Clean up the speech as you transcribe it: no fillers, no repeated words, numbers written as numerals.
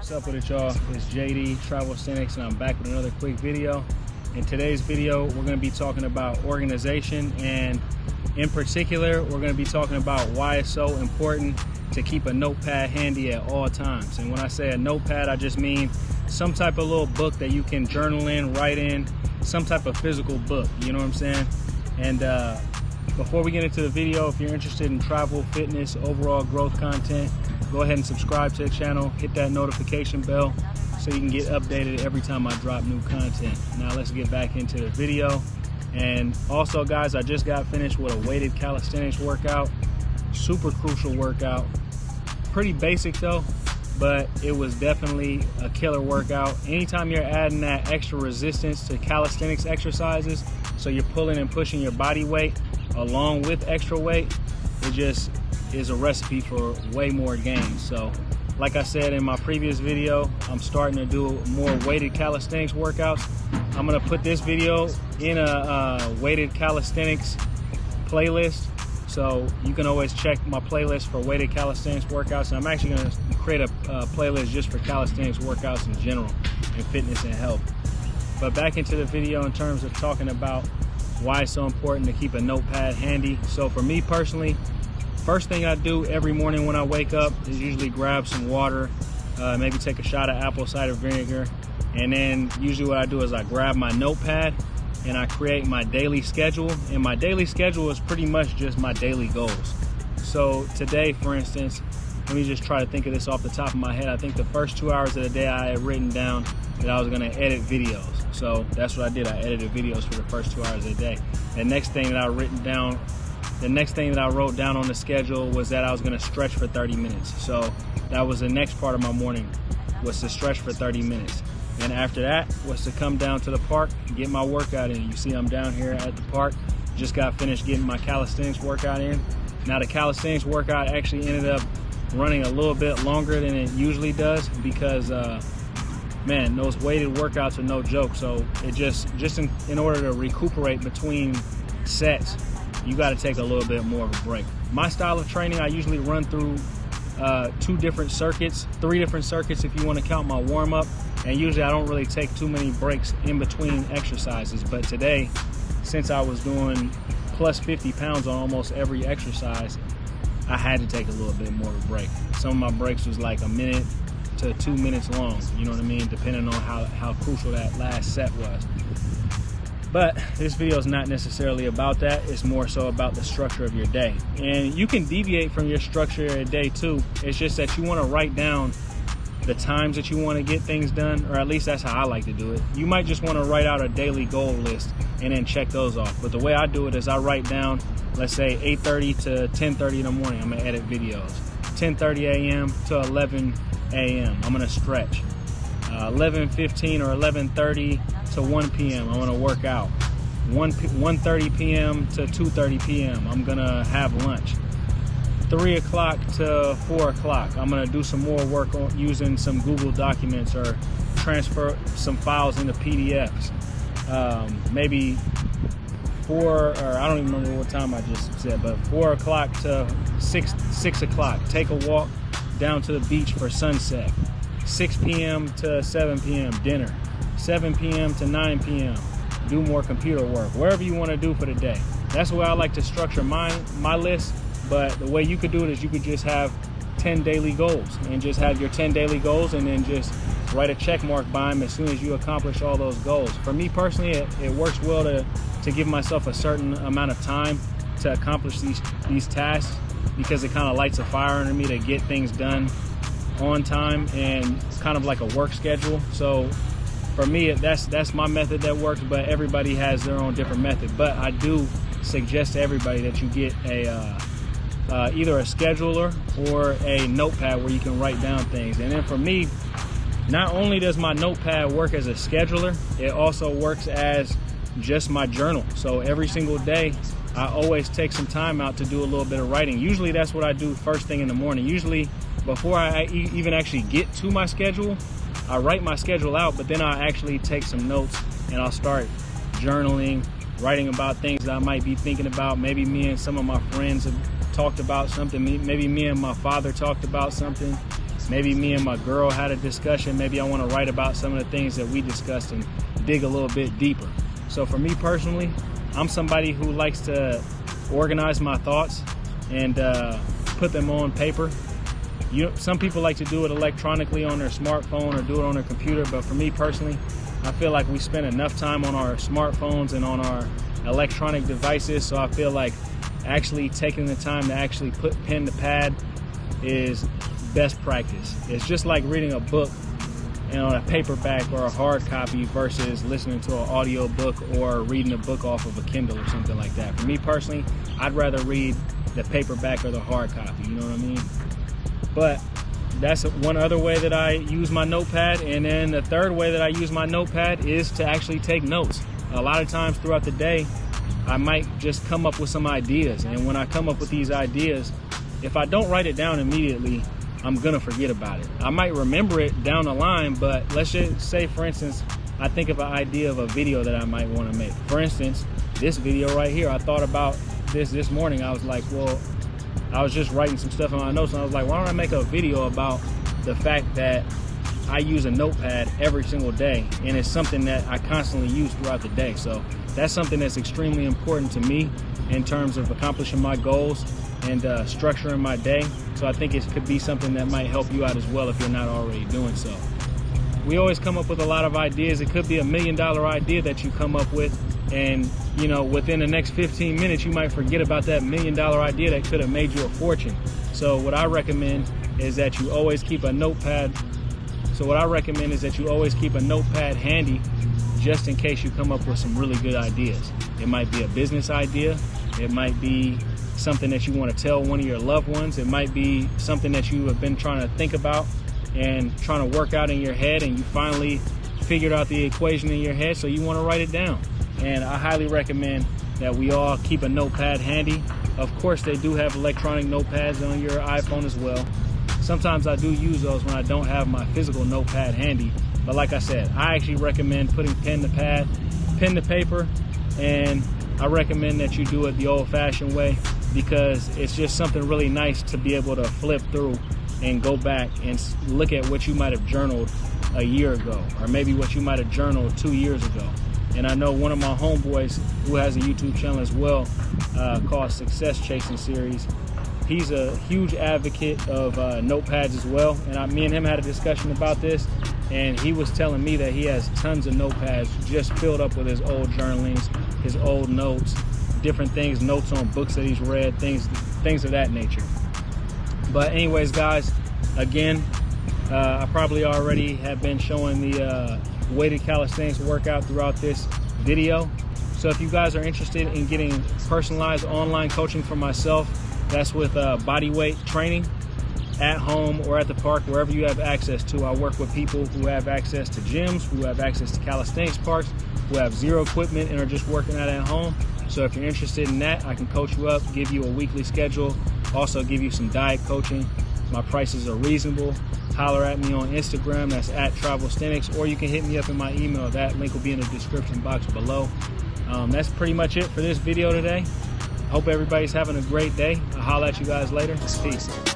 What's up with it, y'all? It's JD, Travelsthenix, and I'm back with another quick video. In today's video, we're going to be talking about organization, and in particular, we're going to be talking about why it's so important to keep a notepad handy at all times. And when I say a notepad, I just mean some type of little book that you can journal in, write in, some type of physical book, you know what I'm saying? And before we get into the video, if you're interested in travel, fitness, overall growth content, go ahead and subscribe to the channel, hit that notification bell so you can get updated every time I drop new content. Now let's get back into the video. And also guys, I just got finished with a weighted calisthenics workout. Super crucial workout. Pretty basic though, but it was definitely a killer workout. Anytime you're adding that extra resistance to calisthenics exercises, so you're pulling and pushing your body weight along with extra weight, it just is a recipe for way more gains. So like I said in my previous video, I'm starting to do more weighted calisthenics workouts. I'm gonna put this video in a weighted calisthenics playlist, so you can always check my playlist for weighted calisthenics workouts. And I'm actually gonna create a playlist just for calisthenics workouts in general and fitness and health. But back into the video in terms of talking about why it's so important to keep a notepad handy. So for me personally, first thing I do every morning when I wake up is usually grab some water, maybe take a shot of apple cider vinegar, and then usually what I do is I grab my notepad and I create my daily schedule. And my daily schedule is pretty much just my daily goals. So today, for instance, let me just try to think of this off the top of my head. I think the first 2 hours of the day I had written down that I was gonna edit videos. So that's what I did. I edited videos for the first 2 hours of the day. The next thing that I wrote down on the schedule was that I was gonna stretch for 30 minutes. So that was the next part of my morning, was to stretch for 30 minutes. And after that was to come down to the park and get my workout in. You see I'm down here at the park. Just got finished getting my calisthenics workout in. Now the calisthenics workout actually ended up running a little bit longer than it usually does because man, those weighted workouts are no joke. So it just in order to recuperate between sets, you got to take a little bit more of a break. My style of training, I usually run through 3 different circuits if you want to count my warm-up. And usually I don't really take too many breaks in between exercises. But today, since I was doing plus 50 pounds on almost every exercise, I had to take a little bit more of a break. Some of my breaks was like 1 minute to 2 minutes long, you know what I mean, depending on how crucial that last set was. But this video is not necessarily about that. It's more so about the structure of your day. And you can deviate from your structure of your day too. It's just that you want to write down the times that you want to get things done, or at least that's how I like to do it. You might just want to write out a daily goal list and then check those off. But the way I do it is I write down, let's say 8:30 to 10:30 in the morning, I'm gonna edit videos. 10:30 a.m. to 11 a.m. I'm gonna stretch. 11:15 or 11:30 to 1 p.m. I'm gonna work out. 1:30 p.m. to 2:30 p.m. I'm gonna have lunch. 3 o'clock to 4 o'clock, I'm gonna do some more work on using some Google documents or transfer some files into PDFs. Maybe 4, or I don't even remember what time I just said, but 4 o'clock to 6 o'clock, take a walk down to the beach for sunset. 6 p.m. to 7 p.m. dinner. 7 p.m. to 9 p.m. do more computer work. Wherever you want to do for the day. That's the way I like to structure my list. But the way you could do it is you could just have 10 daily goals and just have your 10 daily goals and then just write a check mark by them as soon as you accomplish all those goals. For me personally, it works well to give myself a certain amount of time to accomplish these tasks, because it kind of lights a fire under me to get things done on time, and it's kind of like a work schedule. So for me, that's my method that works, but everybody has their own different method. But I do suggest to everybody that you get either a scheduler or a notepad where you can write down things. And then for me, not only does my notepad work as a scheduler, it also works as just my journal. So every single day, I always take some time out to do a little bit of writing. Usually that's what I do first thing in the morning. Usually before I even actually get to my schedule, I write my schedule out, but then I actually take some notes and I'll start journaling, writing about things that I might be thinking about. Maybe me and some of my friends have talked about something. Maybe me and my father talked about something. Maybe me and my girl had a discussion. Maybe I want to write about some of the things that we discussed and dig a little bit deeper. So for me personally, I'm somebody who likes to organize my thoughts and put them on paper. Some people like to do it electronically on their smartphone or do it on their computer, but for me personally, I feel like we spend enough time on our smartphones and on our electronic devices, so I feel like actually taking the time to actually put pen to pad is best practice. It's just like reading a book on a paperback or a hard copy versus listening to an audio book or reading a book off of a Kindle or something like that. For me personally, I'd rather read the paperback or the hard copy, you know what I mean? But that's one other way that I use my notepad. And then the third way that I use my notepad is to actually take notes. A lot of times throughout the day, I might just come up with some ideas. And when I come up with these ideas, if I don't write it down immediately, I'm gonna forget about it. I might remember it down the line, but let's just say, for instance, I think of an idea of a video that I might wanna make. For instance, this video right here, I thought about this morning. I was like, well, I was just writing some stuff in my notes and I was like, why don't I make a video about the fact that I use a notepad every single day, and it's something that I constantly use throughout the day. So that's something that's extremely important to me in terms of accomplishing my goals and structuring my day. So I think it could be something that might help you out as well if you're not already doing so. We always come up with a lot of ideas. It could be $1 million idea that you come up with, and you know, within the next 15 minutes you might forget about that $1 million idea that could have made you a fortune. So what I recommend is that you always keep a notepad. Handy just in case you come up with some really good ideas. It might be a business idea. It might be something that you want to tell one of your loved ones. It might be something that you have been trying to think about and trying to work out in your head, and you finally figured out the equation in your head, so you want to write it down. And I highly recommend that we all keep a notepad handy. Of course, they do have electronic notepads on your iPhone as well. Sometimes I do use those when I don't have my physical notepad handy. But like I said, I actually recommend putting pen to paper, and I recommend that you do it the old-fashioned way, because it's just something really nice to be able to flip through and go back and look at what you might have journaled a year ago, or maybe what you might have journaled 2 years ago. And I know one of my homeboys who has a YouTube channel as well called Success Chasing Series. He's a huge advocate of notepads as well. And me and him had a discussion about this, and he was telling me that he has tons of notepads just filled up with his old journalings, his old notes, different things, notes on books that he's read, things of that nature. But anyways, guys, again, I probably already have been showing the weighted calisthenics workout throughout this video. So if you guys are interested in getting personalized online coaching from myself, that's with body weight training at home or at the park, wherever you have access to. I work with people who have access to gyms, who have access to calisthenics parks, who have zero equipment and are just working out at home. So if you're interested in that, I can coach you up, give you a weekly schedule, also give you some diet coaching. My prices are reasonable. Holler at me on Instagram, that's at Travelsthenix, or you can hit me up in my email. That link will be in the description box below. That's pretty much it for this video today. Hope everybody's having a great day. I'll holler at you guys later. Peace.